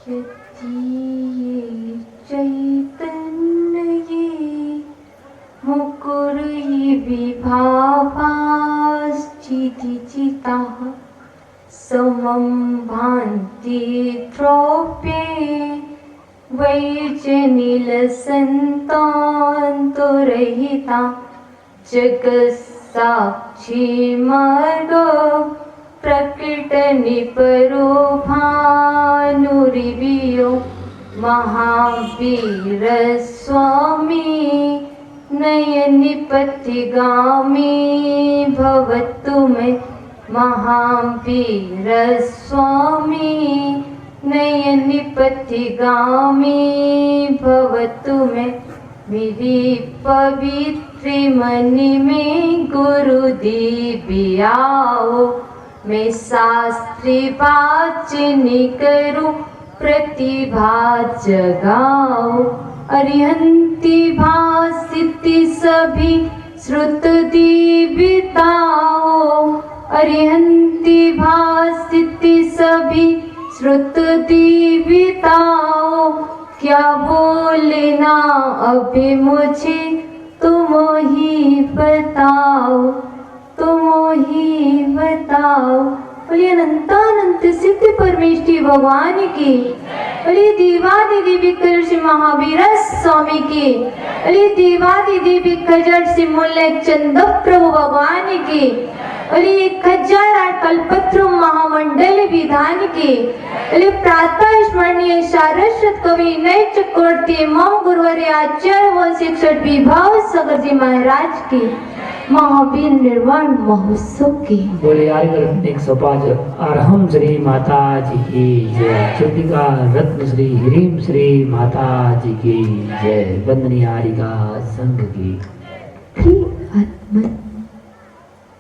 यति चैतन्ये मुकुरयि विभावाश्चितिचिताः समं भान्ति द्रव्ये वैजनिलसन्तान्तुरहिता जगत्साक्षी मार्ग प्रकटनिपरोभानुरिवियो महावीर स्वामी नयनिपतिगामी भवतु मे महावीर स्वामी नयनिपतिगामी भवतु मे मेरी पवित्र मनि में गुरुदेवियाओ मैं शास्त्री वाचन करूं प्रतिभा जगाओ अरिहंति भासिति सभी श्रुत देवताओ अरिहंति भासिति सभी श्रुत देवताओ क्या बोलना अभी मुझे तुम ही बताओ तुम ही बताओ। बोलिए अनंतानंत सिद्ध परमेश्वरी भगवान की, बोलिए देवादिदेवी श्री महावीर स्वामी की, बोलिए देवादिदेवी खजर से मूल्य चंद प्रभु भगवान की, बोलिए 1008 कल्पत्रु महामंडल विधान की, बोलिए प्रातः स्मरणीय सारस्वत कवि नय चक्रवर्ती मम गुरुवर्य आचार्य व शिक्षक विभाव सागर जी महाराज की महावीर निर्वाण महोत्सव की। बोले 105 अरहम श्री माता जी की जय। चंडिका रत्न श्री ह्रीम श्री माता जी की जय। वंदनीय आरिका संघ की। आत्मन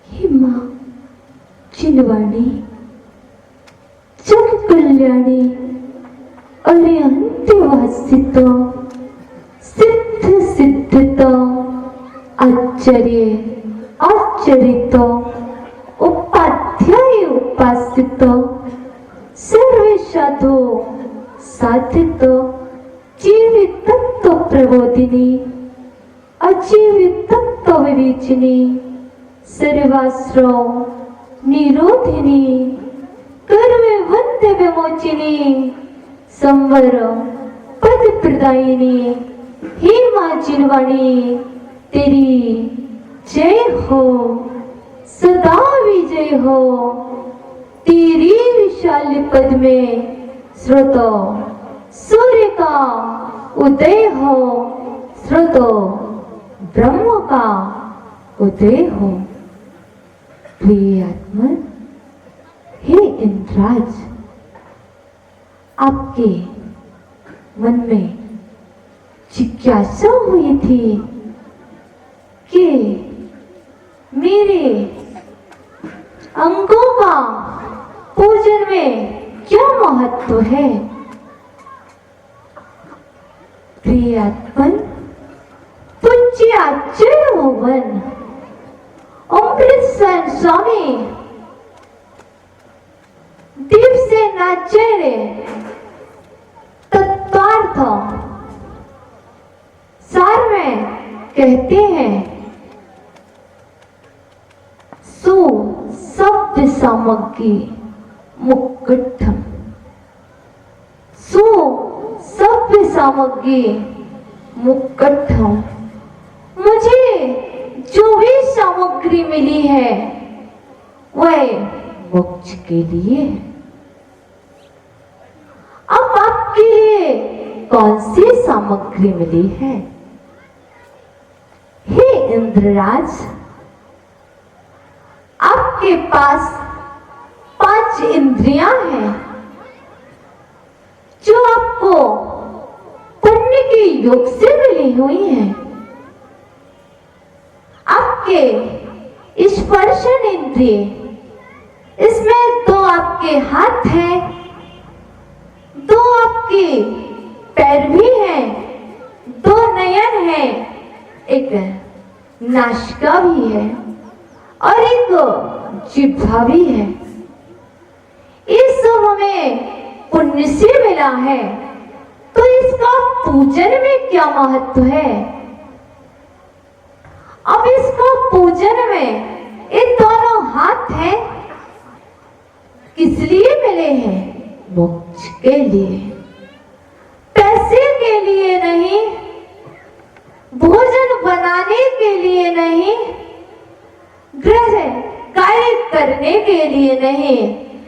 हे माँ चिन्वाणी जग कल्याणी अरिहंत्यवासित सिद्ध सिद्धित आश्चर्य आश्चर्यित उपाध्याय उपासित सर्वे साधु साधित जीवित तत्व प्रबोधिनी अजीवित तत्व विवेचनी सर्वाश्रव निरोधिनी कर्मे वंद्य विमोचिनी संवर पद प्रदायिनी हे माँ जिनवाणी तेरी जय हो सदा विजय हो। तेरी विशाल पद में स्रोतो सूर्य का उदय हो स्रोतो ब्रह्म का उदय हो। प्रिय आत्मन हे इंद्राज आपके मन में जिज्ञासा हुई थी कि मेरे अंगों का पूजन में क्या महत्व है। प्रिय आत्मन पूज्य आचार्य भगवान अमृतसर स्वामी दीपसेन आचार्य तत्वार्थ सार में कहते हैं सो शब्द सामग्री मुक्कठम सो शब्द सामग्री मुक्कठम मुझे जो भी सामग्री मिली है वह मोक्ष के लिए है। अब आपके लिए कौन सी सामग्री मिली है। हे इंद्रराज आपके पास 5 इंद्रियां हैं जो आपको पुण्य के योग से मिली हुई हैं। आपके स्पर्शन इंद्रिय इसमें 2 आपके हाथ हैं 2 आपके पैर भी हैं 2 नयन हैं एक नासिका भी है और एक जिह्वा भी है। ये सब हमें पुण्य से मिला मिला है तो इसका पूजन में क्या महत्व है? अब इसको पूजन में ये दोनों हाथ हैं, किस लिए मिले हैं? मोक्ष के लिए, पैसे के लिए नहीं, भोजन बनाने के लिए नहीं, गृह कार्य करने के लिए नहीं।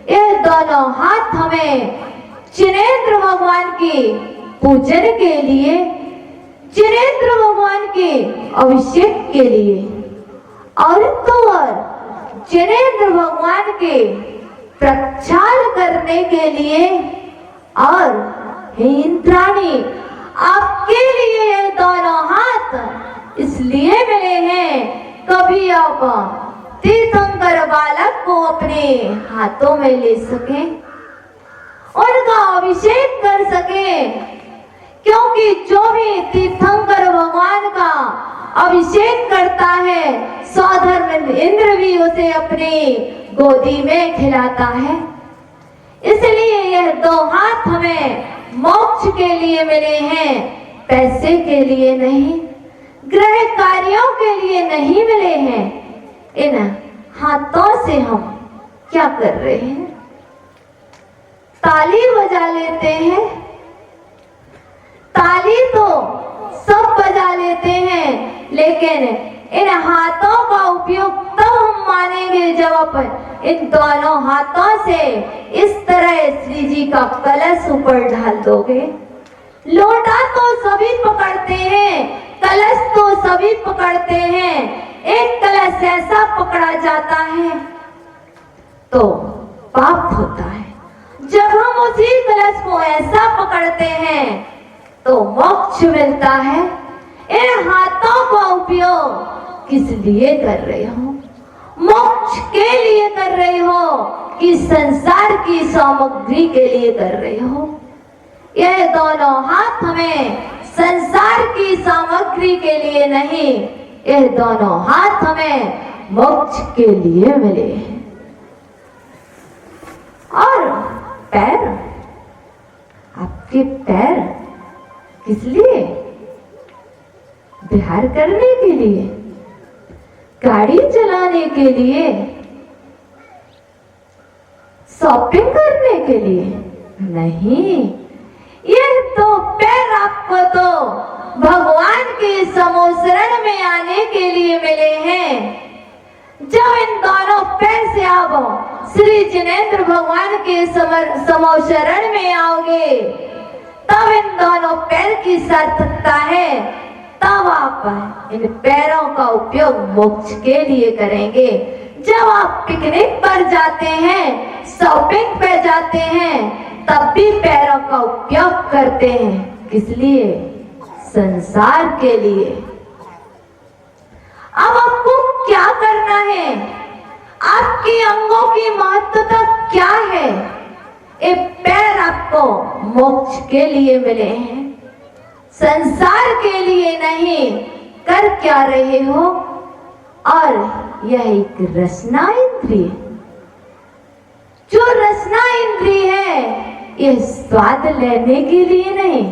ये दोनों हाथ हमें जिनेंद्र भगवान की पूजन के लिए, जिनेंद्र भगवान के अभिषेक के लिए और तो और जिनेंद्र भगवान के प्रक्षाल करने के लिए। और हे इंद्राणी, आपके लिए ये दोनों हाथ इसलिए मिले हैं कभी आप तीर्थंकर बालक को अपने हाथों में ले सके, उनका अभिषेक कर सके, क्योंकि जो भी तीर्थंकर भगवान का अभिषेक करता है सौधर्म इंद्र भी उसे अपनी गोदी में खिलाता है। इसलिए यह दो हाथ हमें मोक्ष के लिए मिले हैं, पैसे के लिए नहीं, गृह कार्यों के लिए नहीं मिले हैं। इन हाथों से हम क्या कर रहे हैं? ताली बजा लेते हैं। ताली तो सब बजा लेते हैं, लेकिन इन हाथों का उपयोग तब हम मानेंगे जब अपन इन दोनों हाथों से इस तरह श्री जी का कलश ऊपर ढाल दोगे। लोटा तो सभी पकड़ते हैं, कलश तो सभी पकड़ते हैं। एक कलश ऐसा पकड़ा जाता है तो पाप होता है, जब हम उसी कलश को ऐसा पकड़ते हैं तो मोक्ष मिलता है। इन हाथों का उपयोग किस लिए कर रहे हो? मोक्ष के लिए कर रहे हो कि संसार की सामग्री के लिए कर रहे हो? यह दोनों हाथ हमें संसार की सामग्री के लिए नहीं, यह दोनों हाथ हमें मोक्ष के लिए मिले हैं। और पैर, आपके पैर किस लिए? विहार करने के लिए, गाड़ी चलाने के लिए, शॉपिंग करने के लिए नहीं। यह तो पैर आपको तो भगवान के समोशरण में आने के लिए मिले हैं। जब इन दोनों पैर से आप श्री जिनेंद्र भगवान के समोशरण में आओगे तब इन दोनों पैर की सार्थकता है। तब आप इन पैरों का उपयोग मोक्ष के लिए करेंगे। जब आप पिकनिक पर जाते हैं, शॉपिंग पर जाते हैं, तब भी पैरों का उपयोग करते हैं। किस लिए? संसार के लिए। अब आपको क्या करना है? आपके अंगों की महत्वता क्या है? ये पैर आपको मोक्ष के लिए मिले हैं, संसार के लिए नहीं। कर क्या रहे हो? और यह एक रसना इंद्रिय, जो रसना इंद्रिय है यह स्वाद लेने के लिए नहीं,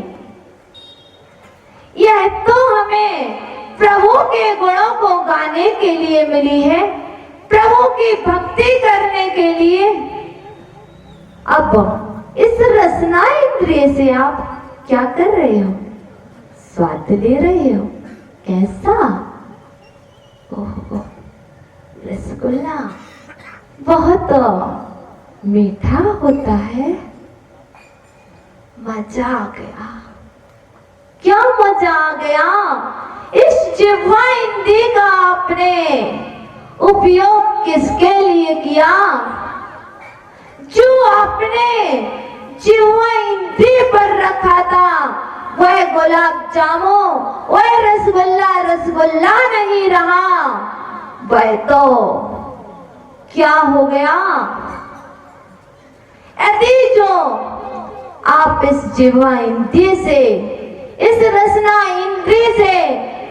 यह तो हमें प्रभु के गुणों को गाने के लिए मिली है, प्रभु की भक्ति करने के लिए। अब इस रसना इंद्रिय से आप क्या कर रहे हो? स्वाद ले रहे हो। कैसा? ओहो, रसगुल्ला बहुत मीठा होता है। मजा आ गया। क्या मजा आ गया? इस जिह्वा इंद्रिय का आपने उपयोग किसके लिए किया? जो आपने जिह्वा इंद्रिय पर रखा था वह गुलाब जामुन, वह रसगुल्ला रसगुल्ला नहीं रहा, वह तो क्या हो गया? यदि जो आप इस जिह्वा इंद्रिय से, इस रसना इंद्रिय से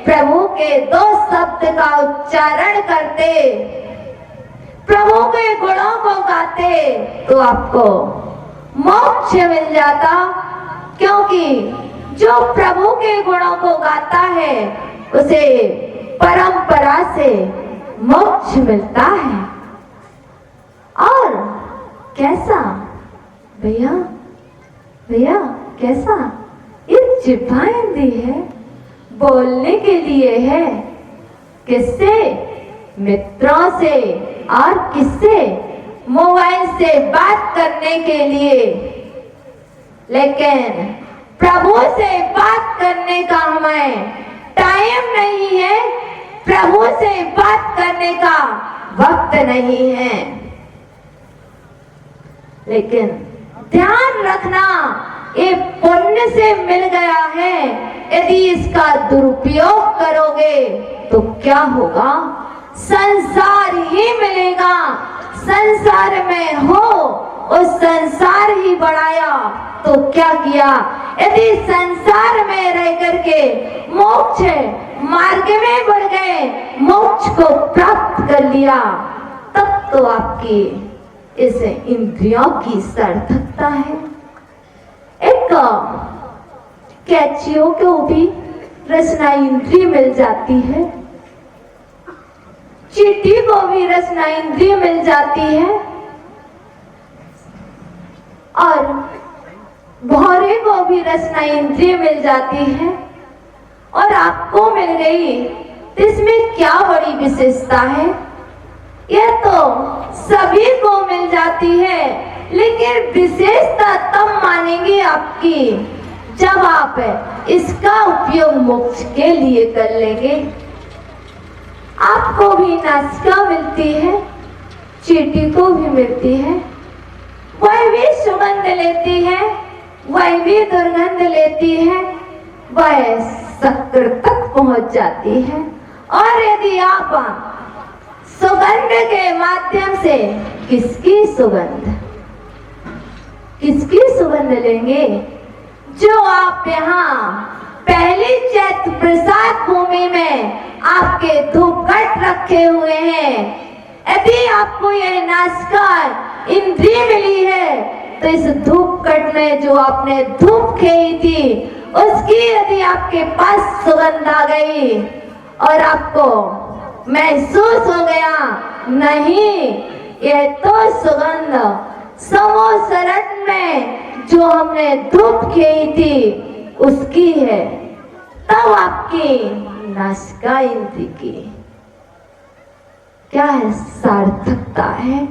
प्रभु के दो शब्द का उच्चारण करते, प्रभु के गुणों को गाते, तो आपको मोक्ष मिल जाता। क्योंकि जो प्रभु के गुणों को गाता है उसे परंपरा से मोक्ष मिलता है। और कैसा भैया भैया कैसा? ये जिह्वाएं दी है, बोलने के लिए है। किससे? मित्रों से। और किससे? मोबाइल से बात करने के लिए। लेकिन प्रभु से बात करने का हमें टाइम नहीं है, प्रभु से बात करने का वक्त नहीं है। लेकिन ध्यान रखना, ये पुण्य से मिल गया है, यदि इसका दुरुपयोग करोगे तो क्या होगा? संसार ही मिलेगा। संसार में हो और संसार ही बढ़ाया तो क्या किया? यदि संसार में रह करके मोक्ष मार्ग में बढ़ गए, मोक्ष को प्राप्त कर लिया, तब तो आपकी इस इंद्रियों की सार्थकता है। एक कैचियों को भी रचना इंद्रिय मिल जाती है, चींटी को भी रचना इंद्रिय मिल जाती है, और भौरे को भी रचना इंद्रिय मिल जाती है, और आपको मिल गई। इसमें क्या बड़ी विशेषता है? यह तो सभी को मिल जाती है, लेकिन विशेषता तब मानेंगे आपकी जब आप इसका उपयोग मोक्ष के लिए कर लेंगे। आपको भी नासिका मिलती है, चींटी को भी मिलती है, वह भी सुगंध लेती है, वह भी दुर्गंध लेती है, वह शक्कर तक पहुंच जाती है। और यदि आप सुगंध के माध्यम से किसकी सुगंध लेंगे? जो आप यहाँ पहली चैत्र प्रसाद भूमि में आपके धूप घट रखे हुए हैं, यदि आपको यह नासिका इंद्रिय मिली है, तो इस धूप घट में जो आपने धूप खेई थी, उसकी यदि आपके पास सुगंध आ गई और आपको महसूस हो गया, नहीं यह तो सुगंध संवत्सरण में जो हमने धूप खेई थी उसकी है, तब आपकी नासिका इंद्रिय की क्या है? सार्थकता है।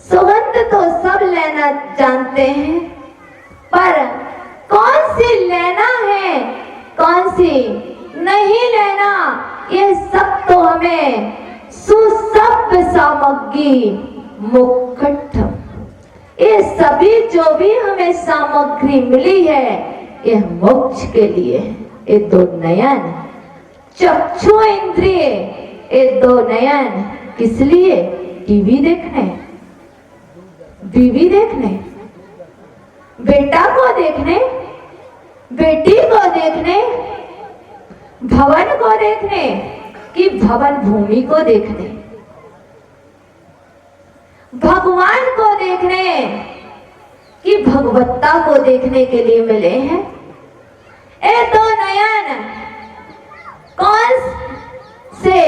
सुगंध तो सब लेना जानते हैं, पर कौन सी लेना है, कौन सी नहीं लेना, ये सब तो हमें सुसभ्य सामग्री मुकुट, ये सभी जो भी हमें सामग्री मिली है, यह मोक्ष के लिए। ये दो नयन, चक्षु इंद्रिय, ये दो नयन किस लिए? टीवी देखने, बीवी देखने, बेटा को देखने, बेटी को देखने, भवन को देखने, कि भवन भूमि को देखने, भगवान को देखने, कि भगवत्ता को देखने के लिए मिले हैं। ये दो नयन कौन से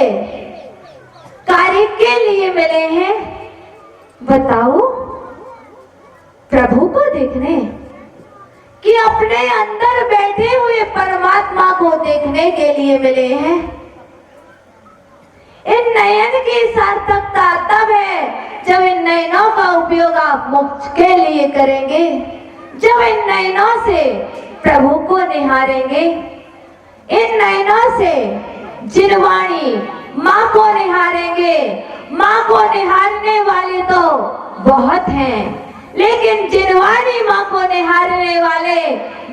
कार्य के लिए मिले हैं? बताओ। प्रभु को देखने, कि अपने अंदर बैठे हुए परमात्मा को देखने के लिए मिले हैं। इन नयन की सार्थकता तब है जब इन नयनों का उपयोग आप मोक्ष के लिए करेंगे, जब इन नयनों से प्रभु को निहारेंगे। इन नयनों से जिनवाणी माँ को निहारेंगे। माँ को निहारने वाले तो बहुत हैं, लेकिन जिनवाणी माँ को निहारने वाले,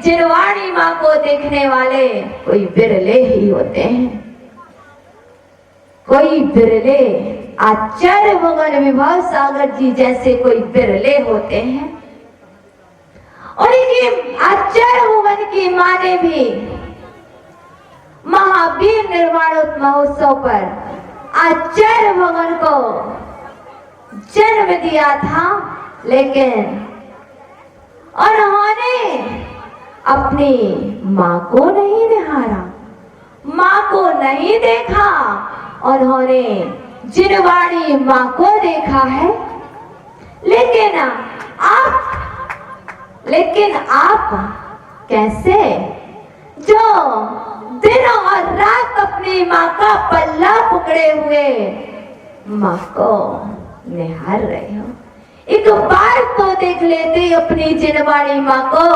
जिनवाणी माँ को देखने वाले कोई बिरले ही होते हैं, कोई बिरले। आचार्य भगवान विभव सागर जी जैसे कोई बिरले होते हैं। और इनकी आचार्य भगवान की माँ ने भी महावीर निर्वाण महोत्सव पर आचार्य भगवान को जन्म दिया था, लेकिन उन्होंने अपनी माँ को नहीं निहारा, माँ को नहीं देखा, उन्होंने जिनवाणी माँ को देखा है। लेकिन आप कैसे, जो दिन और रात अपनी माँ का पल्ला पकड़े हुए माँ को निहार रहे हो। एक बार तो देख लेते अपनी जिनवाणी माँ को,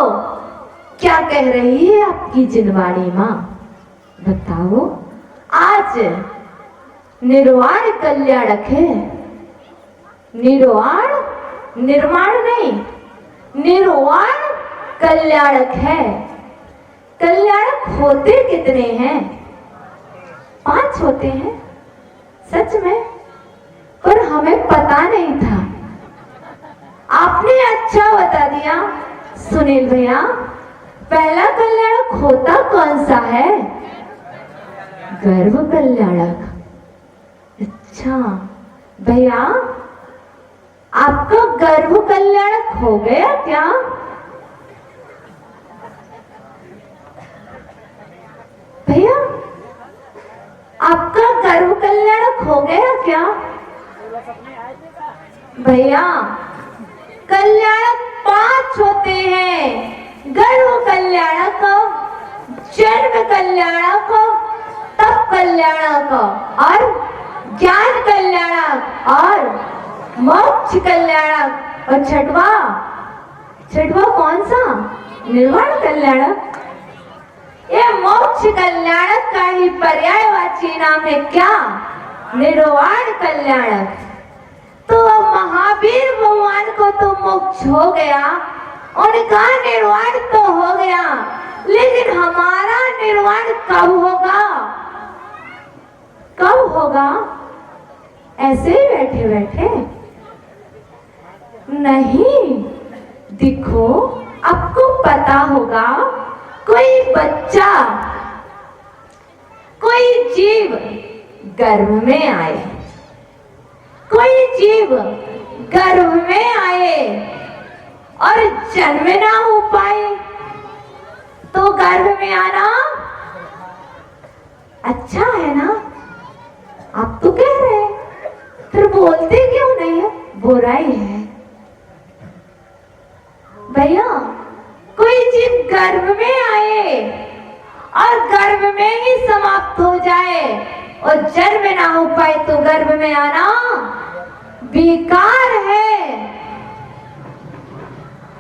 क्या कह रही है आपकी जिनवाणी माँ, बताओ। आज निर्वाण कल्याणक है, निर्माण नहीं, निर्वाण कल्याणक है। कल्याणक होते कितने हैं? 5 होते हैं, सच में, पर हमें पता नहीं था। आपने अच्छा बता दिया सुनील भैया। पहला कल्याणक होता कौन सा है? गर्भ कल्याणक। अच्छा भैया, आपका गर्भ कल्याणक हो गया क्या? भैया, आपका गर्भ कल्याणक हो गया क्या? भैया, कल्याणक 5 होते हैं। गर्भ कल्याणक, जन्म कल्याणक, तप कल्याणक और ज्ञान कल्याणक और मोक्ष कल्याणक। और छठवा कौन सा? निर्वाण कल्याणक। ये मोक्ष कल्याणक का ही पर्यायवाची नाम है क्या? निर्वाण कल्याणक। तो महावीर भगवान को तो मोक्ष हो गया, उनका निर्वाण तो हो गया, लेकिन हमारा निर्वाण कब होगा? कब होगा? ऐसे ही बैठे बैठे नहीं। देखो, आपको पता होगा, कोई बच्चा, कोई जीव गर्भ में आए, कोई जीव गर्भ में आए और जन्म ना हो पाए, तो गर्भ में आना अच्छा है ना? आप तो कह रहे हैं, फिर बोलते क्यों नहीं है? बुराई है भैया। कोई जीव गर्भ में आए और गर्भ में ही समाप्त हो जाए और जन्म ना हो पाए, तो गर्भ में आना बेकार है।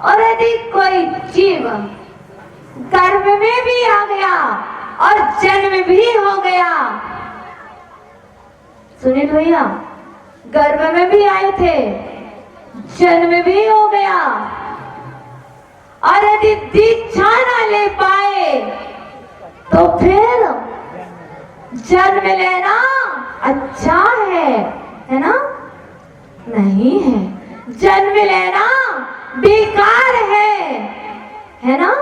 और यदि कोई जीव गर्भ में भी आ गया और जन्म भी हो गया, सुनील भैया, गर्भ में भी आए थे, जन्म भी हो गया, और यदि दीक्षा ना ले पाए, तो फिर जन्म लेना अच्छा है ना? नहीं है, जन्म लेना बेकार है ना?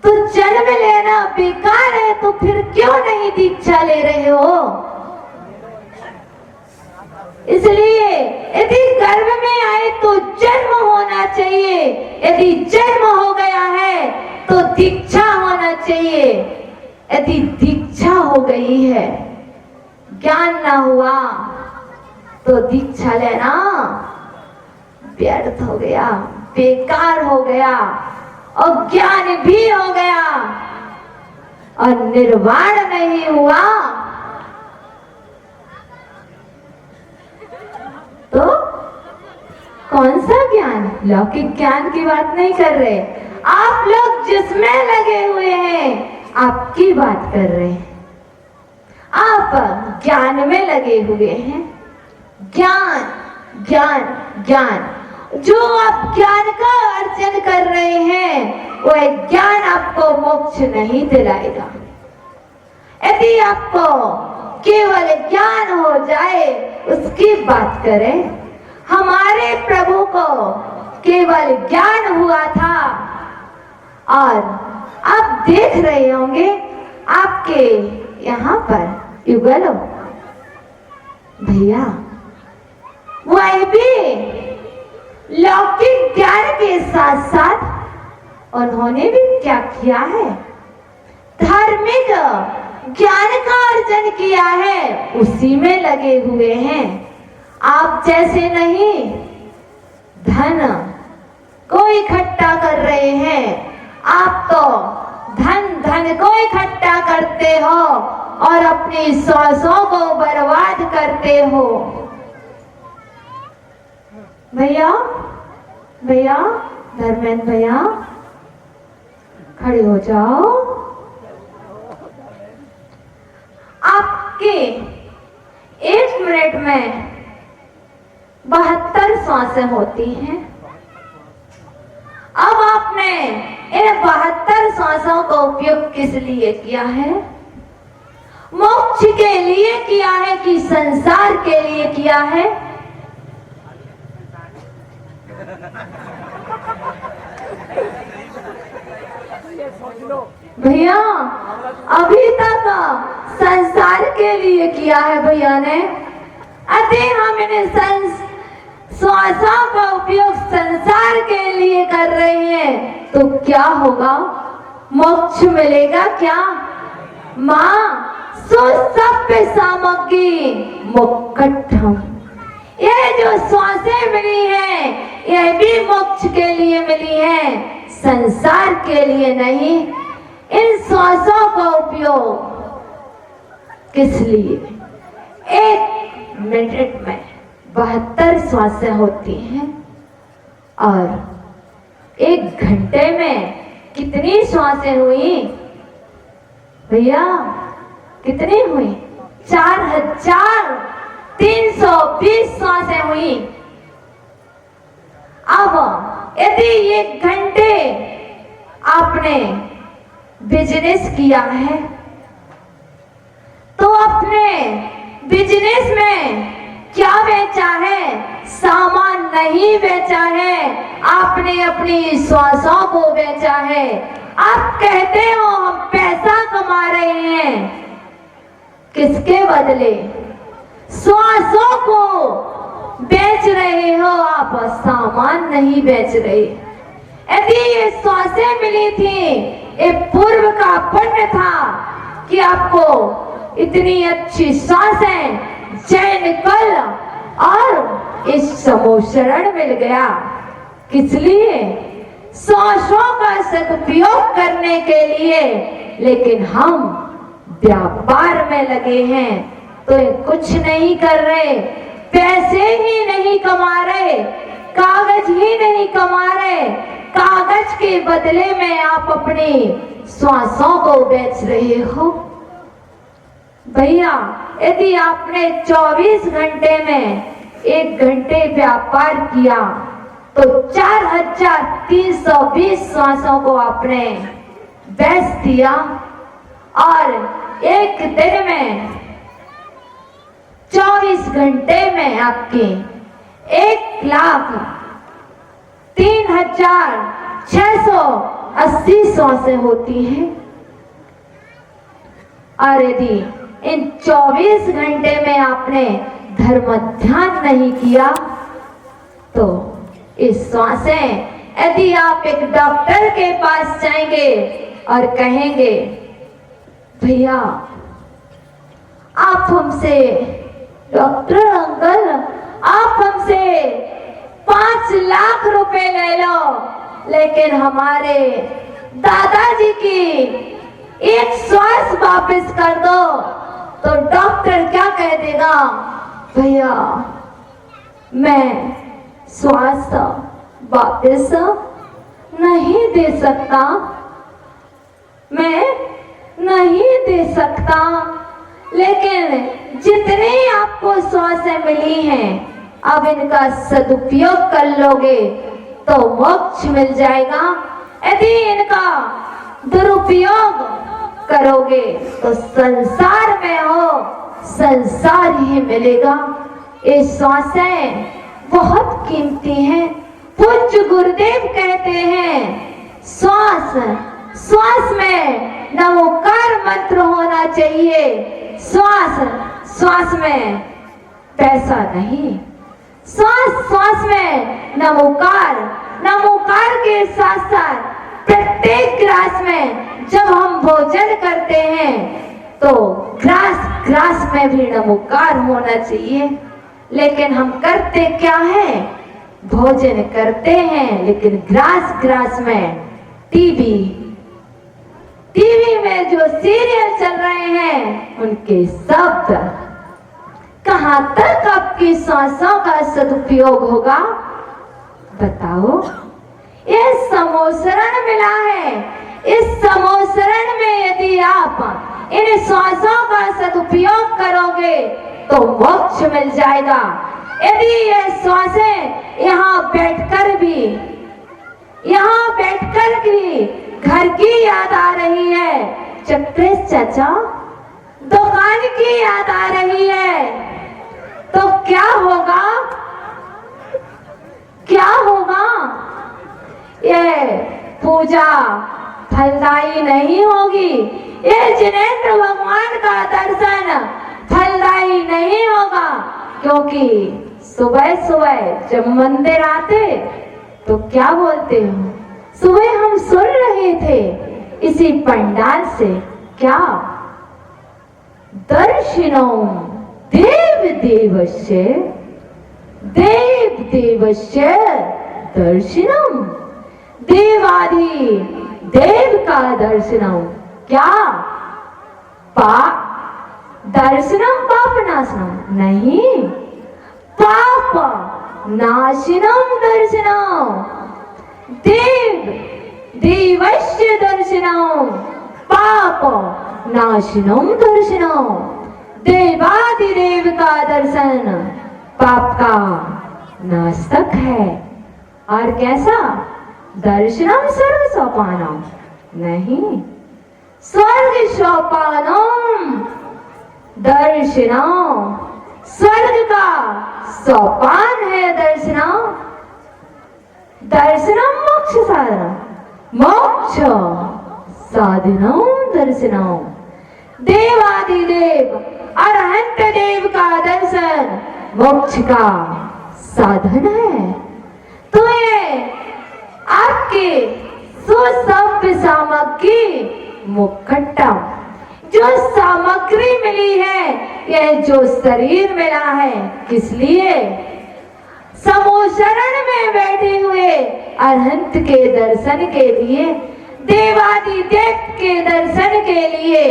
तो जन्म लेना बेकार है, तो फिर क्यों नहीं दीक्षा ले रहे हो? इसलिए यदि गर्भ में आए तो जन्म होना चाहिए, यदि जन्म हो गया है तो दीक्षा होना चाहिए। यदि दीक्षा हो गई है, ज्ञान ना हुआ, तो दीक्षा लेना व्यर्थ हो गया, बेकार हो गया, और ज्ञान भी हो गया और निर्वाण नहीं हुआ, तो कौन सा ज्ञान? लौकिक ज्ञान की बात नहीं कर रहे, आप लोग जिसमें लगे हुए हैं आपकी बात कर रहे हैं। आप ज्ञान में लगे हुए हैं, ज्ञान ज्ञान ज्ञान। जो आप ज्ञान का अर्जन कर रहे हैं, वह ज्ञान आपको मोक्ष नहीं दिलाएगा। यदि आपको केवल ज्ञान हो जाए, उसकी बात करें। हमारे प्रभु को केवल ज्ञान हुआ था, और आप देख रहे होंगे आपके यहाँ पर युगल भैया, वह भी लौकिक ज्ञान के साथ साथ उन्होंने भी क्या किया है? धार्मिक ज्ञान का अर्जन किया है, उसी में लगे हुए हैं। आप जैसे नहीं धन को इकट्ठा कर रहे हैं, आप तो धन को इकट्ठा करते हो और अपनी सांसों को बर्बाद करते हो। भैया भैया, धर्मेंद्र भैया, खड़े हो जाओ। आपके 1 मिनट में 72 सांसें होती हैं। अब आपने इन 72 सांसों का उपयोग किस लिए किया है? मोक्ष के लिए किया है कि संसार के लिए किया है? भैया, अभी तक संसार के लिए किया है भैया ने। अरे हम इन्हें श्वासों का उपयोग संसार के लिए कर रहे हैं तो क्या होगा? मोक्ष मिलेगा क्या? माँ सुसभ्य सामग्री मुक्कटम, ये जो श्वासें मिली हैं यह भी मोक्ष के लिए मिली है, संसार के लिए नहीं। इन श्वासों का उपयोग किस लिए? 1 मिनट में 72 श्वासें होती हैं और 1 घंटे में कितनी श्वासें हुई भैया? कितनी हुई? 4320 श्वासें हुई। अब यदि 1 घंटे आपने बिजनेस किया है तो अपने बिजनेस में क्या बेचा है? सामान नहीं बेचा है, आपने अपनी श्वासों को बेचा है। आप कहते हो हम पैसा कमा रहे हैं, किसके बदले? श्वासों को बेच रहे हो आप, सामान नहीं बेच रहे। यदि ये श्वासें मिली थी, ये पूर्व का पुण्य था कि आपको इतनी अच्छी श्वासें चैन कल और इस समोशरण मिल गया। किस लिए? श्वासों का सदुपयोग करने के लिए। लेकिन हम व्यापार में लगे हैं तो ये कुछ नहीं कर रहे, पैसे ही नहीं कमा रहे, कागज ही नहीं कमा रहे। कागज के बदले में आप अपनी श्वासों को बेच रहे हो। भैया, यदि आपने 24 घंटे में 1 घंटे व्यापार किया तो 4320 श्वासों को आपने बेच दिया और 1 दिन में 24 घंटे में आपकी 1,03,680 श्वासें होती हैं। और यदि इन 24 घंटे में आपने धर्म ध्यान नहीं किया तो इस श्वासें, यदि आप एक डॉक्टर के पास जाएंगे और कहेंगे भैया आप हमसे, डॉक्टर अंकल आप हमसे 5 लाख रुपए ले लो, लेकिन हमारे दादाजी की 1 श्वास वापस कर दो, तो डॉक्टर क्या कह देगा? भैया मैं श्वास वापस नहीं दे सकता, मैं नहीं दे सकता। लेकिन जितनी आपको श्वासें मिली हैं अब इनका सदुपयोग कर लोगे तो मोक्ष मिल जाएगा। यदि इनका दुरुपयोग करोगे तो संसार में हो, संसार ही मिलेगा। ये श्वासें बहुत कीमती हैं। पूज्य गुरुदेव कहते हैं श्वास श्वास में नमोकार मंत्र होना चाहिए। श्वास श्वास में पैसा नहीं, श्वास श्वास में नमोकार, नमोकार के साथ साथ हैं जब हम भोजन करते हैं तो ग्रास ग्रास में भी नमोकार होना चाहिए, लेकिन हम करते क्या है? भोजन करते हैं लेकिन ग्रास ग्रास में टीवी में जो सीरियल चल रहे हैं उनके शब्द, कहां तक आपकी सांसों का सदुपयोग होगा बताओ? ये समोसरण मिला है, इस समोसरण में यदि आप इन सांसों का सदुपयोग करोगे तो मोक्ष मिल जाएगा। यदि ये सांसें यहाँ बैठकर भी घर की याद आ रही है, चक्रेश चाचा दुकान की याद आ रही है, तो क्या होगा? क्या होगा? ये पूजा फलदायी नहीं होगी, ये जिनेंद्र भगवान का दर्शन फलदायी नहीं होगा, क्योंकि सुबह सुबह जब मंदिर आते तो क्या बोलते हो? सुबह हम सुन रहे थे इसी पंडाल से, क्या दर्शनम देव देवस्य दर्शनम, देवादि देव का दर्शनम, क्या दर्शनम पाप नाशनम नहीं, पाप नाशिनम दर्शनम, देवस्य दर्शनम, पाप नाशिनम दर्शनम, देवादिदेव का दर्शन पाप का नाशक है। और कैसा? दर्शनम स्वर्ग सोपानम नहीं, स्वर्ग सोपानम दर्शनम, स्वर्ग का सोपान है दर्शनम, दर्शनम मोक्ष साधनम, मोक्ष साधनम दर्शनम, देवादिदेव अरहंत देव का दर्शन मोक्ष का साधन है। तो ये आपके सुसभ्य सामग्री मुक्कटम, जो सामग्री मिली है, यह जो शरीर मिला है, किस लिए? समोसरण में बैठे हुए अरहंत के दर्शन के लिए, देवादिदेव के दर्शन के लिए,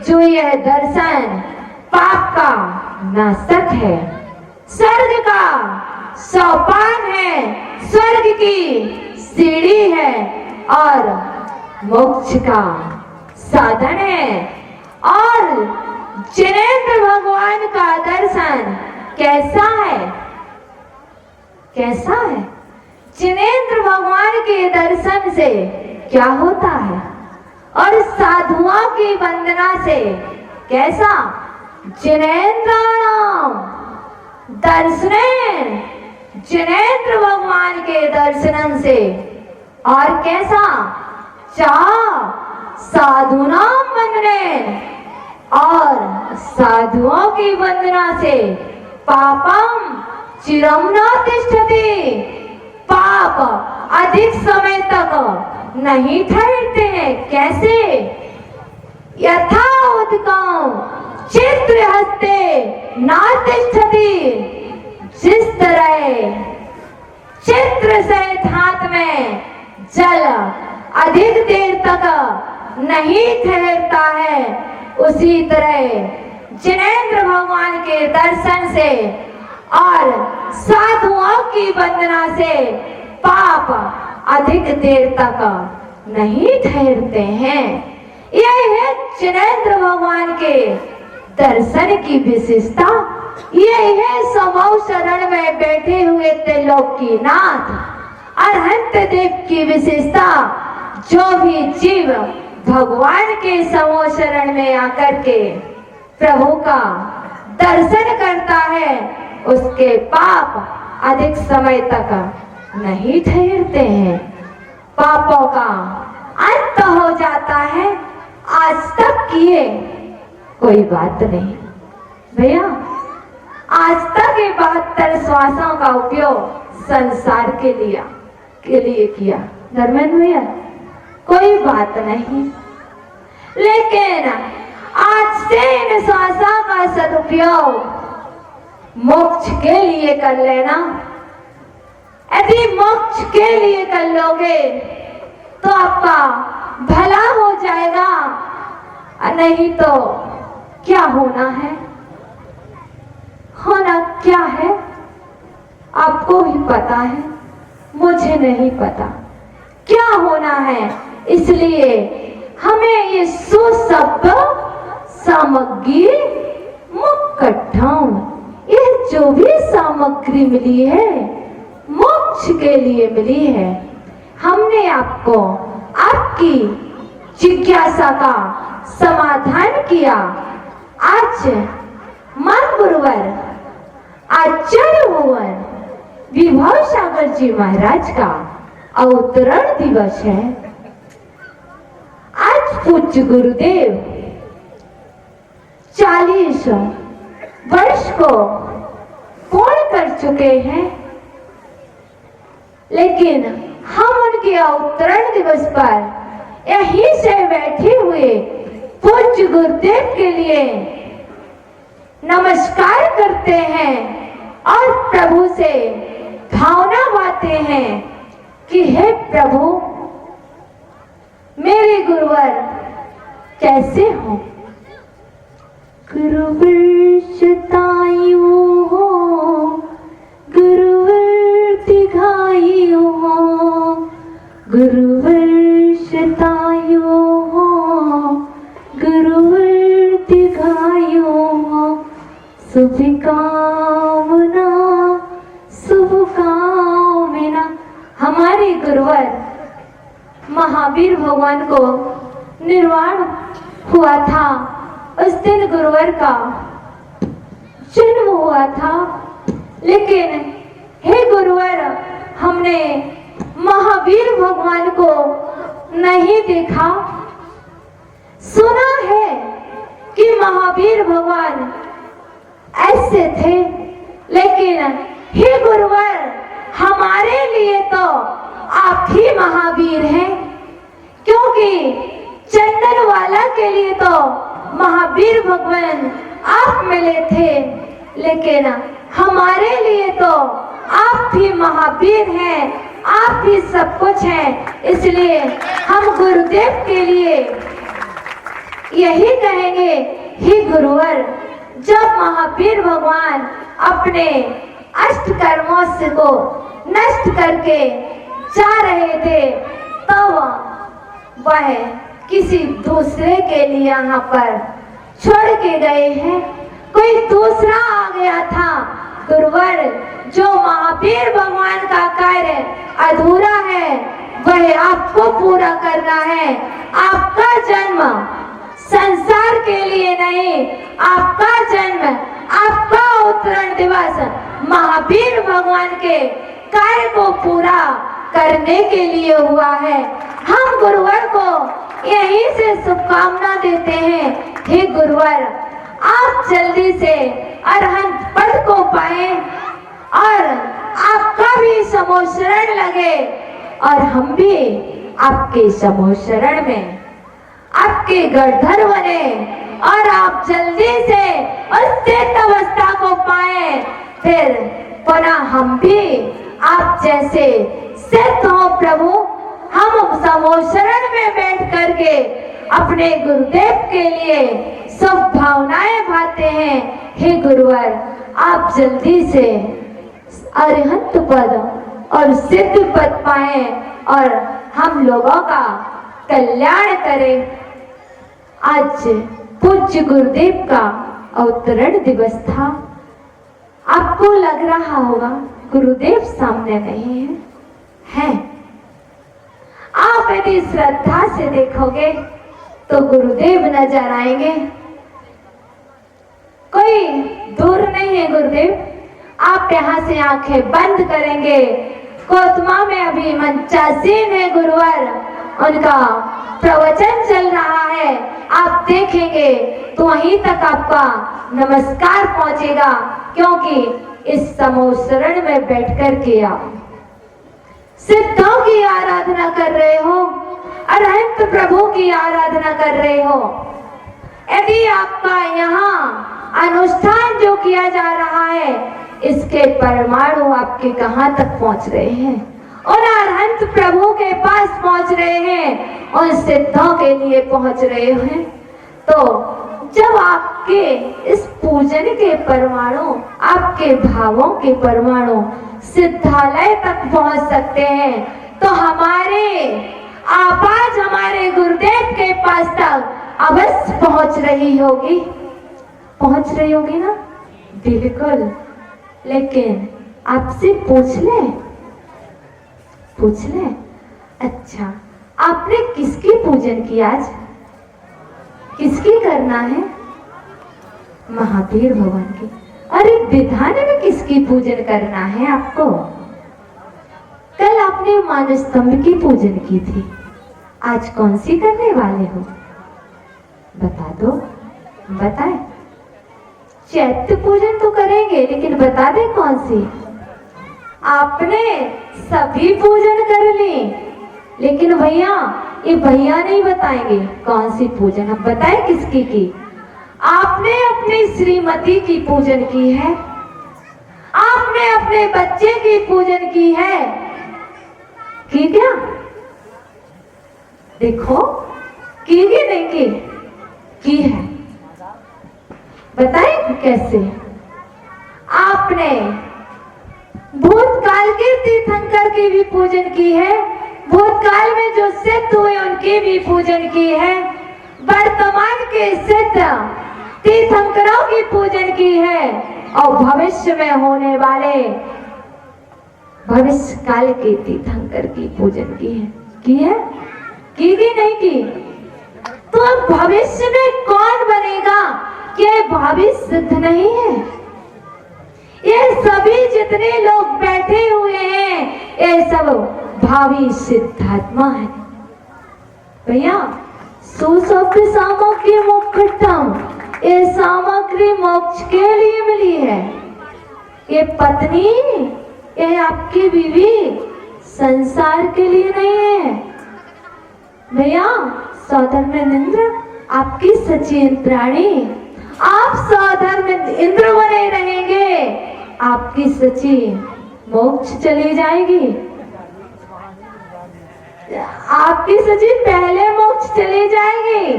जो यह दर्शन पाप का नाशक है, स्वर्ग का सोपान है, स्वर्ग की सीढ़ी है और मोक्ष का साधन है। और जिनेंद्र भगवान का दर्शन कैसा है? कैसा है? जिनेंद्र भगवान के दर्शन से क्या होता है? और साधुओं की वंदना से कैसा? जिनेंद्राणाम दर्शनेन, जिनेंद्र भगवान के दर्शन से और कैसा? चा साधुनाम वंदनेन, और साधुओं की वंदना से पापम चिरम न तिष्ठति, पाप अधिक समय तक नहीं ठहरते हैं। कैसे? यथा उदकम चित्र हस्ते न तिष्ठति, जिस तरह चित्र सहित हाथ में जल अधिक देर तक नहीं ठहरता है, उसी तरह जिनेंद्र भगवान के दर्शन से और साधुओं की वंदना से पाप अधिक देर तक नहीं ठहरते हैं। यह है जिनेंद्र भगवान के दर्शन की विशेषता। यह है समौ शरण में बैठे हुए त्रिलोकीनाथ अरहंत देव की विशेषता। जो भी जीव भगवान के समो शरण में आकर के प्रभु का दर्शन करता है, उसके पाप अधिक समय तक नहीं ठहरते हैं, पापों का अंत हो जाता है। आज तक किए कोई बात नहीं भैया, आज तक ये 72 श्वासों का उपयोग संसार के लिए किया। धर्मेंद्र भैया, कोई कोई बात नहीं, लेकिन आज से इन श्वासा का सदुपयोग मोक्ष के लिए कर लेना। यदि मोक्ष के लिए कर लोगे तो आपका भला हो जाएगा, नहीं तो क्या होना है, होना क्या है आपको ही पता है, मुझे नहीं पता क्या होना है। इसलिए हमें ये सुशब्द सामग्री मुक्कट्ठम, ये जो भी सामग्री मिली है मोक्ष के लिए मिली है। हमने आपको आपकी जिज्ञासा का समाधान किया। आज मन गुरुवर आचार्य भुवन विभव सागर जी महाराज का अवतरण दिवस है। आज पूज्य गुरुदेव 40 वर्ष को पूर्ण कर चुके हैं, लेकिन हम उनके अवतरण दिवस पर यहीं से बैठे हुए पूज्य गुरुदेव के लिए नमस्कार करते हैं और प्रभु से भावना बाते हैं कि हे प्रभु, मेरे गुरुवर कैसे हो। गुरुवर शतायु हो, गुरुवर दीर्घायु हो, गुरुवर शतायु हो, गुरुवर दीर्घायु हो। शुभ कामना शुभ कामना। हमारे गुरुवर महावीर भगवान को निर्वाण हुआ था, उस दिन गुरुवर का जन्म हुआ था, लेकिन हे गुरुवर, हमने महावीर भगवान को नहीं देखा। सुना है कि महावीर भगवान ऐसे थे, लेकिन हे गुरुवर, हमारे लिए तो आप ही महावीर हैं, क्योंकि चंदन वाला के लिए तो महावीर भगवान आप मिले थे, लेकिन हमारे लिए तो आप ही महावीर हैं, आप ही सब कुछ हैं। इसलिए हम गुरुदेव के लिए यही कहेंगे, हे गुरुवर, जब महावीर भगवान अपने अष्ट कर्मों से को नष्ट करके जा रहे थे, तब वह किसी दूसरे के लिए यहाँ पर छोड़ के गए हैं। कोई दूसरा आ गया था। गुरुवर, जो महावीर भगवान का कार्य अधूरा है वह आपको पूरा करना है। आपका जन्म संसार के लिए नहीं, आपका जन्म, आपका अवतरण दिवस महावीर भगवान के कार्य को पूरा करने के लिए हुआ है। हम गुरुवर को यहीं से शुभकामना देते हैं, हे गुरुवर, आप जल्दी से अरहंत पद को पाए और आपका भी समूह शरण लगे और हम भी आपके समूह शरण में आपके गढ़धर बने और आप जल्दी से उस चेत अवस्था को पाए, फिर पुनः हम भी आप जैसे सिद्ध हो प्रभु। हम समूह शरण में बैठ करके अपने गुरुदेव के लिए सब भावनाएं भाते हैं। हे गुरुवर, आप जल्दी से अरहंत पद और सिद्ध पद पाए और हम लोगों का कल्याण करें। आज पूज्य गुरुदेव का अवतरण दिवस था। आपको लग रहा होगा गुरुदेव सामने नहीं है। आप यदि श्रद्धा से देखोगे तो गुरुदेव नजर आएंगे। कोई दूर नहीं है गुरुदेव। आप यहाँ से आंखें बंद करेंगे, कोतमा में अभी मंचासीन है गुरुवर, उनका प्रवचन चल रहा है। आप देखेंगे तो वहीं तक आपका नमस्कार पहुंचेगा, क्योंकि इस समूह शरण में बैठ कर के आप सिद्धों की आराधना कर रहे हो। अनंत प्रभु की आराधना कर रहे हो। यदि आपका यहाँ अनुष्ठान जो किया जा रहा है, इसके परमाणु आपके कहाँ तक पहुंच रहे हैं? उन अनंत प्रभु के पास पहुंच रहे हैं, उन सिद्धों के लिए पहुंच रहे हैं। तो जब आपके इस पूजन के परमाणु, आपके भावों के परमाणु सिद्धालय तक पहुंच सकते हैं, तो हमारे आवाज हमारे गुरुदेव के पास तक अवश्य पहुंच रही होगी ना? बिल्कुल। लेकिन आपसे पूछ ले, अच्छा आपने किसकी पूजन की आज? किसकी करना है? महावीर भगवान की। अरे विधान में किसकी पूजन करना है आपको? कल आपने मानस्तंभ की पूजन की थी, आज कौन सी करने वाले हो? बता दो, बताए। चैत्य पूजन तो करेंगे, लेकिन बता दे कौन सी? आपने सभी पूजन कर ली, लेकिन भैया ये भैया नहीं बताएंगे कौन सी पूजन। अब बताए किसकी की? आपने अपनी श्रीमती की पूजन की है, आपने अपने बच्चे की पूजन की है, की क्या? देखो, की नहीं की है। बताए कैसे? आपने भूतकाल के तीर्थंकर की भी पूजन की है, भूतकाल में जो सिद्ध हुए उनकी भी पूजन की है, वर्तमान के सिद्ध तीर्थंकरों की पूजन की है, और भविष्य में होने वाले भविष्य काल के तीर्थंकर की पूजन की है। की नहीं की? तो अब भविष्य में कौन बनेगा? ये भावी सिद्ध नहीं है। ये सभी जितने लोग बैठे हुए हैं, ये सब भावी सिद्धात्मा है। भैया सुशब्द सामग्री मोक्षम, ये सामग्री मोक्ष के लिए मिली है। ये पत्नी, ये आपकी बीवी संसार के लिए नहीं है। भैया सौधर्म इंद्र आपकी सच्ची इंद्राणी, आप सौधर्म इंद्र बने रहेंगे, आपकी सच्ची मोक्ष चली जाएगी, आपकी सच्ची पहले मोक्ष चली जाएगी।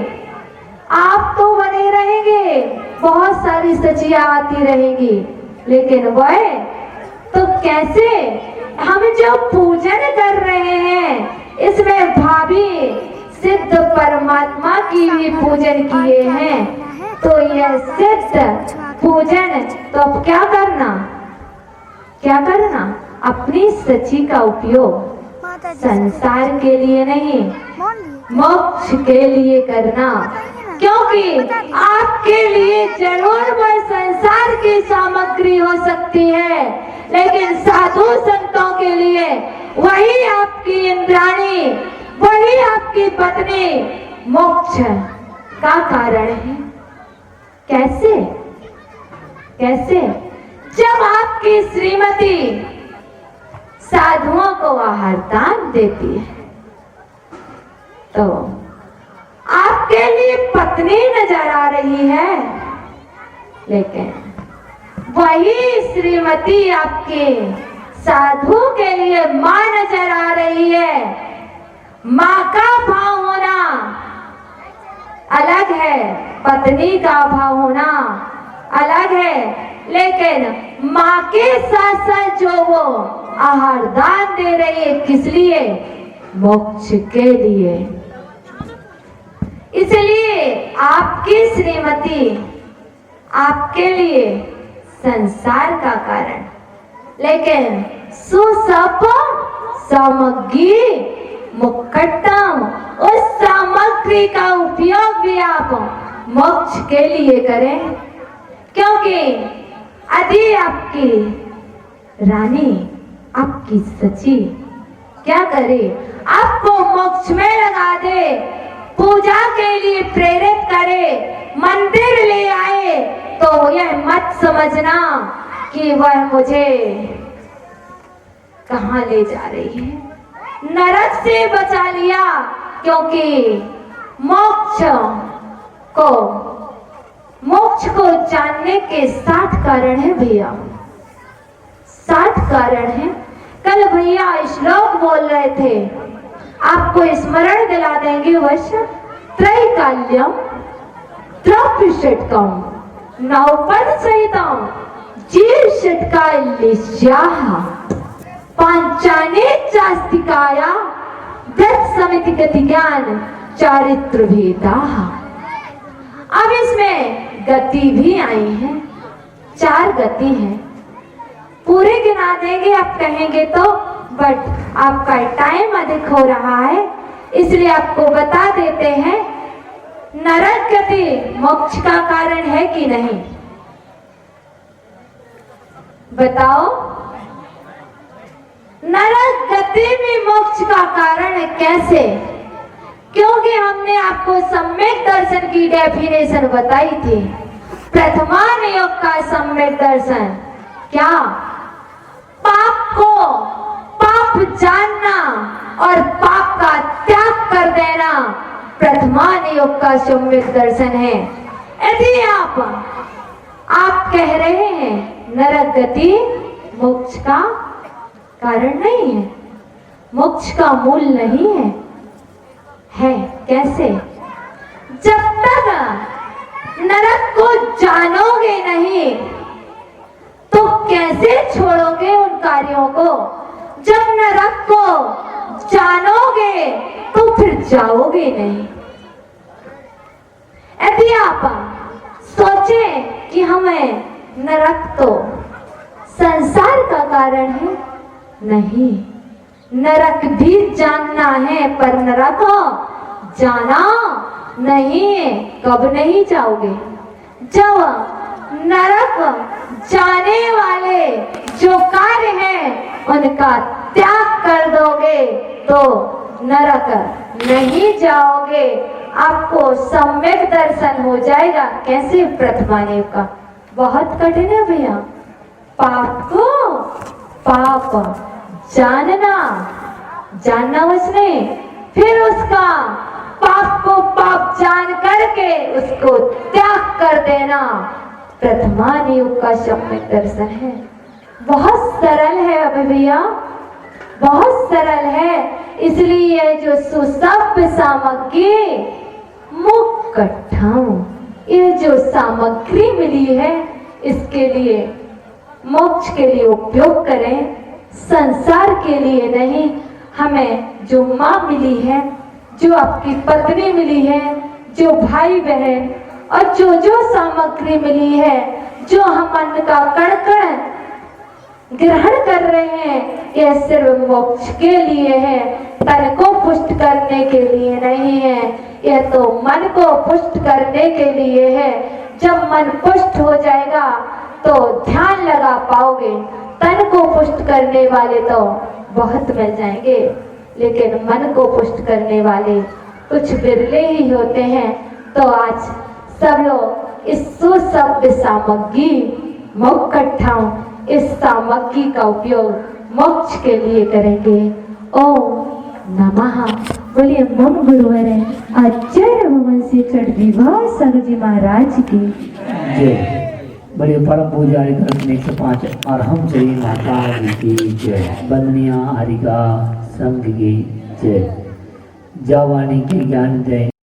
आप तो बने रहेंगे, बहुत सारी सचियां आती रहेंगी, लेकिन वह तो कैसे? हम जो पूजन कर रहे हैं, इसमें भावी सिद्ध परमात्मा की भी पूजन किए हैं, तो यह सिद्ध पूजन तो अब क्या करना? अपनी सची का उपयोग संसार के लिए नहीं, मोक्ष के लिए करना। क्योंकि आपके लिए जरूर वह संसार की सामग्री हो सकती है, लेकिन साधु संतों के लिए वही आपकी इंद्राणी, वही आपकी पत्नी मोक्ष का कारण है। कैसे? जब आपकी श्रीमती साधुओं को आहार दान देती है, तो आपके लिए पत्नी नजर आ रही है, लेकिन वही श्रीमती आपके साधु के लिए मां नजर आ रही है। मां का भाव होना अलग है, पत्नी का भाव होना अलग है, लेकिन मां के साथ साथ जो वो आहार दान दे रही है, किस लिए? मोक्ष के लिए। इसलिए आपकी श्रीमती आपके लिए संसार का कारण, लेकिन सुसप सामग्री मुक्कटम, उस सामग्री का उपयोग भी आप मोक्ष के लिए करें। क्योंकि यदि आपकी रानी, आपकी सची क्या करे? आपको मोक्ष में लगा दे, पूजा के लिए प्रेरित करे, मंदिर ले आए, तो यह मत समझना कि वह मुझे कहां ले जा रही है। नरक से बचा लिया, क्योंकि मोक्ष को जानने के 7 कारण है भैया, 7 कारण है। कल भैया श्लोक बोल रहे थे, आपको स्मरण दिला देंगे। वश त्रैकाल्यम त्रपषटकम नवपद सहितम जीव षटकालिश्याः पांचाने चास्तिकाया व्रत समिति गति ज्ञान चारित्र भेदाः। अब इसमें गति भी आई है, 4 गति है। पूरे गिना देंगे आप कहेंगे तो, बट आपका टाइम अधिक हो रहा है, इसलिए आपको बता देते हैं। नरक गति मोक्ष का कारण है कि नहीं, बताओ। नरक गति भी मोक्ष का कारण है, कैसे? क्योंकि हमने आपको सम्यक दर्शन की डेफिनेशन बताई थी। प्रथमान योग का सम्यक दर्शन क्या? पाप जानना और पाप का त्याग कर देना प्रथमान योग का सम्यक दर्शन है। यदि आप कह रहे हैं नरक गति मोक्ष का कारण नहीं है, मोक्ष का मूल नहीं है कैसे? जब तक नरक को जानोगे नहीं तो कैसे छोड़ोगे उन कार्यों को? जब नरक को जानोगे तो फिर जाओगे नहीं। यदि आप सोचें कि हमें नरक तो संसार का कारण है, नहीं, नरक भी जानना है पर नरक जाना नहीं है। कब नहीं जाओगे? जब नरक जाने वाले जो कार्य हैं उनका त्याग कर दोगे तो नरक नहीं जाओगे। आपको सम्यक दर्शन हो जाएगा। कैसे? प्रथमाने का बहुत कठिन है भैया। पाप को पाप जानना उसने, फिर उसका पाप को पाप जान करके उसको त्याग कर देना प्रथमान योग का सम्यक दर्शन है। बहुत सरल है अभी भैया, बहुत सरल है। इसलिए जो सुसभ्य सामग्री मुक्कट्ठम, ये जो सामग्री मिली है इसके लिए मोक्ष के लिए उपयोग करें, संसार के लिए नहीं। हमें जो माँ मिली है, जो आपकी पत्नी मिली है, जो भाई बहन और जो सामग्री मिली है, जो हम अन्न का कण-कण ग्रहण कर रहे हैं, यह सिर्फ मोक्ष के लिए है, तन को पुष्ट करने के लिए नहीं है। यह तो मन को पुष्ट करने के लिए है। जब मन पुष्ट हो जाएगा तो ध्यान लगा पाओगे। तन को पुष्ट करने वाले तो बहुत मिल जाएंगे, लेकिन मन को पुष्ट करने वाले कुछ बिरले ही होते हैं। तो आज सब लोग इस सुसभ्य सामग्री मुक्कट्ठम, इस सामग्री का उपयोग मोक्ष के लिए करेंगे। ओम नमः। बोलिए मम गुरुवर आचार्य भवन से चढ़ विवाह सगजी महाराज की जय। बड़े परम पूज्य 105 और हम श्री माता की जय। बंदनिया हरिका संघ की जय। जावानी के ज्ञान जय।